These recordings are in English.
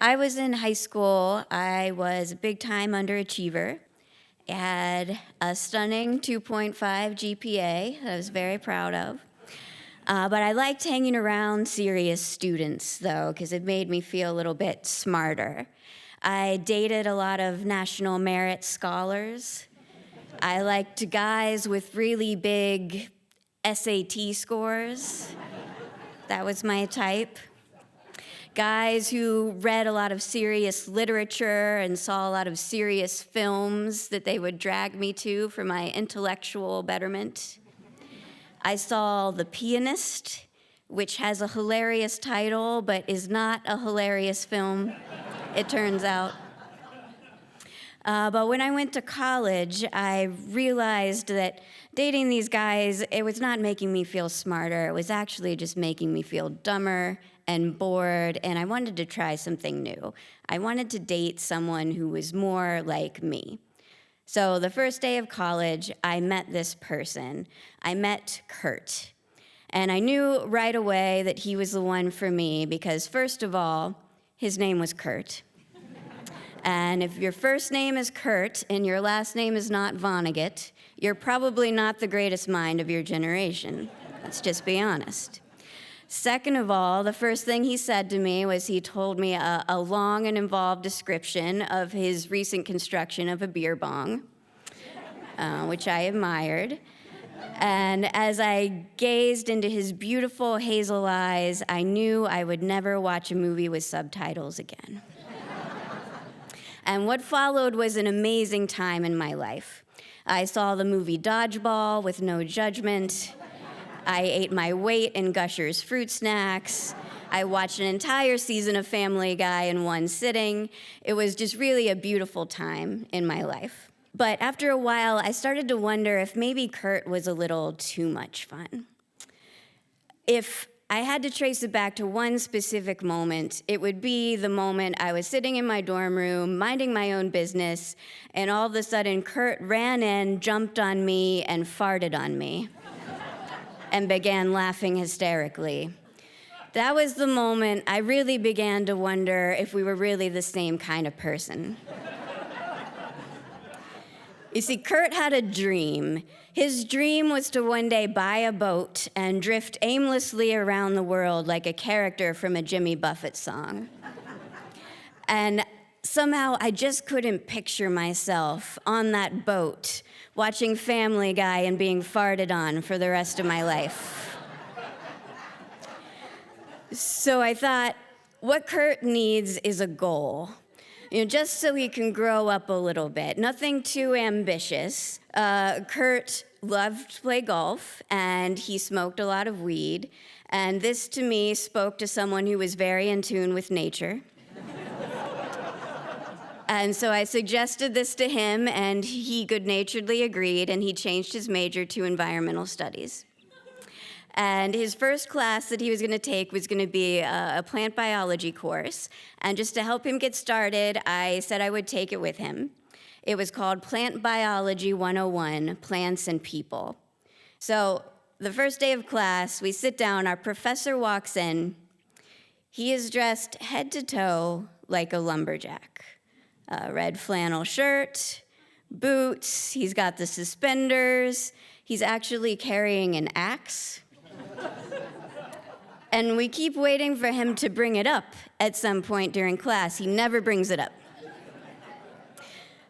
I was in high school, I was a big-time underachiever. I had a stunning 2.5 GPA that I was very proud of. But I liked hanging around serious students, though, because it made me feel a little bit smarter. I dated a lot of national merit scholars. I liked guys with really big SAT scores. That was my type. Guys who read a lot of serious literature and saw a lot of serious films that they would drag me to for my intellectual betterment. I saw The Pianist, which has a hilarious title, but is not a hilarious film, it turns out. But when I went to college, I realized that dating these guys, it was not making me feel smarter. It was actually just making me feel dumber and bored, and I wanted to try something new. I wanted to date someone who was more like me. So the first day of college, I met this person. I met Kurt. And I knew right away that he was the one for me because, first of all, his name was Kurt. And if your first name is Kurt and your last name is not Vonnegut, you're probably not the greatest mind of your generation. Let's just be honest. Second of all, the first thing he said to me was he told me a long and involved description of his recent construction of a beer bong, which I admired. And as I gazed into his beautiful hazel eyes, I knew I would never watch a movie with subtitles again. And what followed was an amazing time in my life. I saw the movie Dodgeball with no judgment. I ate my weight in Gushers fruit snacks. I watched an entire season of Family Guy in one sitting. It was just really a beautiful time in my life. But after a while, I started to wonder if maybe Kurt was a little too much fun. If I had to trace it back to one specific moment, it would be the moment I was sitting in my dorm room, minding my own business, and all of a sudden Kurt ran in, jumped on me, and farted on me, and began laughing hysterically. That was the moment I really began to wonder if we were really the same kind of person. You see, Kurt had a dream. His dream was to one day buy a boat and drift aimlessly around the world like a character from a Jimmy Buffett song. And somehow I just couldn't picture myself on that boat watching Family Guy and being farted on for the rest of my life. So I thought, what Kurt needs is a goal. Just so he can grow up a little bit. Nothing too ambitious. Kurt loved to play golf, and he smoked a lot of weed. And this, to me, spoke to someone who was very in tune with nature. And so I suggested this to him, and he good-naturedly agreed, and he changed his major to environmental studies. And his first class that he was going to take was going to be a plant biology course. And just to help him get started, I said I would take it with him. It was called Plant Biology 101, Plants and People. So the first day of class, we sit down, our professor walks in. He is dressed head to toe like a lumberjack. Red flannel shirt, boots, he's got the suspenders, he's actually carrying an axe. And we keep waiting for him to bring it up at some point during class. He never brings it up.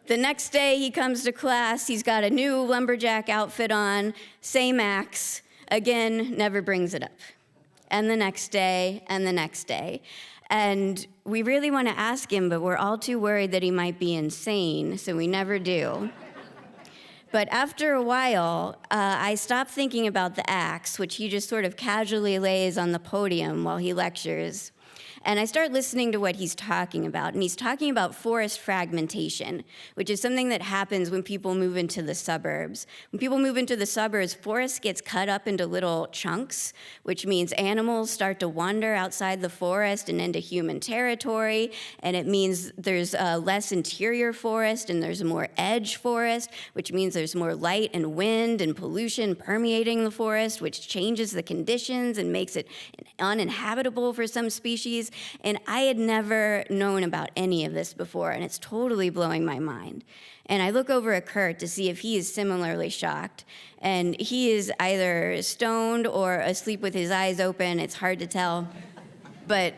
The next day he comes to class, he's got a new lumberjack outfit on, same axe, again, never brings it up. And the next day, and the next day. And we really want to ask him, but we're all too worried that he might be insane, so we never do. But after a while, I stopped thinking about the axe, which he just sort of casually lays on the podium while he lectures. And I start listening to what he's talking about. And he's talking about forest fragmentation, which is something that happens when people move into the suburbs. When people move into the suburbs, forest gets cut up into little chunks, which means animals start to wander outside the forest and into human territory. And it means there's less interior forest and there's more edge forest, which means there's more light and wind and pollution permeating the forest, which changes the conditions and makes it uninhabitable for some species. trees, and I had never known about any of this before, and it's totally blowing my mind. And I look over at Kurt to see if he is similarly shocked, and he is either stoned or asleep with his eyes open. It's hard to tell. But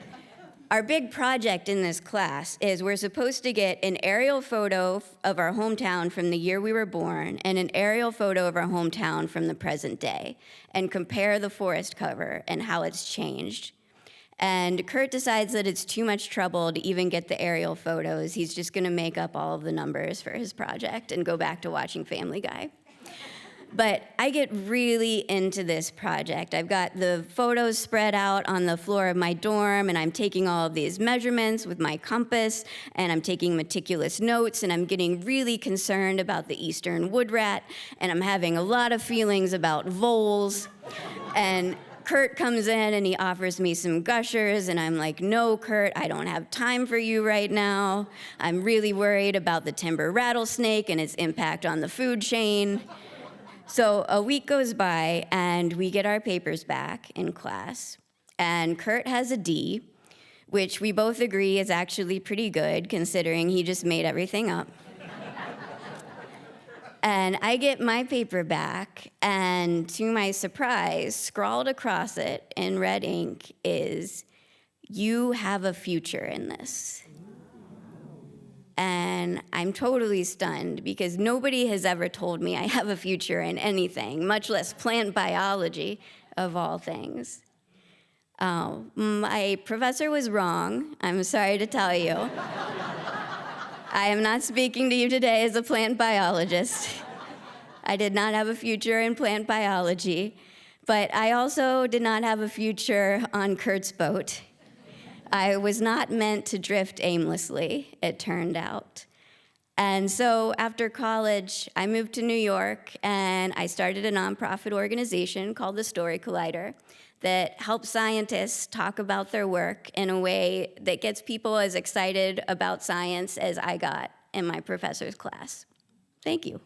our big project in this class is we're supposed to get an aerial photo of our hometown from the year we were born and an aerial photo of our hometown from the present day and compare the forest cover and how it's changed. And Kurt decides that it's too much trouble to even get the aerial photos. He's just gonna make up all of the numbers for his project and go back to watching Family Guy. But I get really into this project. I've got the photos spread out on the floor of my dorm, and I'm taking all of these measurements with my compass, and I'm taking meticulous notes, and I'm getting really concerned about the eastern wood rat, and I'm having a lot of feelings about voles. And Kurt comes in and he offers me some gushers, and I'm like, no, Kurt, I don't have time for you right now. I'm really worried about the timber rattlesnake and its impact on the food chain. So a week goes by, and we get our papers back in class, and Kurt has a D, which we both agree is actually pretty good, considering he just made everything up. And I get my paper back, and to my surprise, scrawled across it in red ink is, "You have a future in this." And I'm totally stunned because nobody has ever told me I have a future in anything, much less plant biology, of all things. My professor was wrong, I'm sorry to tell you. I am not speaking to you today as a plant biologist. I did not have a future in plant biology, but I also did not have a future on Kurt's boat. I was not meant to drift aimlessly, it turned out. And so after college, I moved to New York, and I started a nonprofit organization called the Story Collider that helps scientists talk about their work in a way that gets people as excited about science as I got in my professor's class. Thank you.